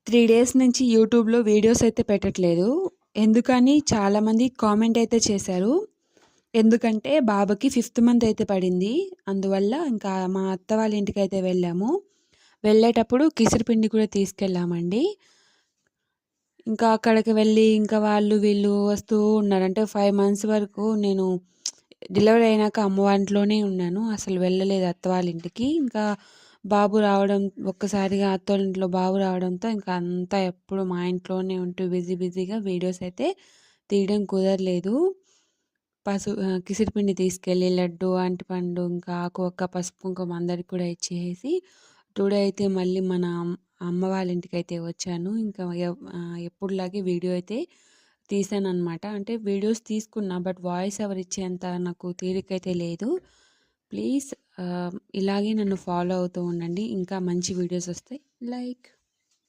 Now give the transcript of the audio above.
3 days నుంచి యూట్యూబ్‌లో videos అయితే పెట్టట్లేదు. ఎందుకని చాలామంది కామెంట్ అయితే చేశారు. ఎందుకంటే బాబుకి ఫిఫ్త్ మంత్ అయితే పడింది. అందువల్ల ఇంకా మా అత్త వాళ్ళ ఇంటికైతే వెళ్ళాము. వెళ్ళేటప్పుడు కిసిరిపిండి కూడా తీసుకెళ్ళామండి. ఇంకా అక్కడికి వెళ్ళి ఇంకా వాళ్ళు వీళ్ళు వస్తూ ఉన్నారు. అంటే 5 మంత్స్ వరకు నేను డెలివరీ అయినాక అమ్మ వాళ్ళ ఇంట్లోనే ఉన్నాను. అసలు వెళ్ళలేదు అత్త వాళ్ళ ఇంటికి. ఇంకా బాబు రావడం ఒక్కసారిగా అత్తోళ్ళ ఇంట్లో బాబు రావడంతో ఇంకా అంతా ఎప్పుడు మా ఇంట్లోనే ఉంటూ బిజీగా వీడియోస్ అయితే తీయడం కుదరలేదు. కిసిరిపిండి తీసుకెళ్ళి లడ్డు, అరటిపండు, ఇంకా ఆకు ఒక్క, పసుపు, కుంకుమ అందరికి కూడా ఇచ్చేసి టుడే అయితే మళ్ళీ మన అమ్మ వాళ్ళ ఇంటికైతే వచ్చాను. ఇంకా ఎప్పుడులాగే వీడియో అయితే తీసాననమాట. అంటే వీడియోస్ తీసుకున్నా బట్ వాయిస్ ఓవర్ ఇచ్చేంత నాకు తీరికైతే లేదు. ప్లీజ్ ఇలాగే నన్ను ఫాలో అవుతూ ఉండండి. ఇంకా మంచి వీడియోస్ వస్తాయి. లైక్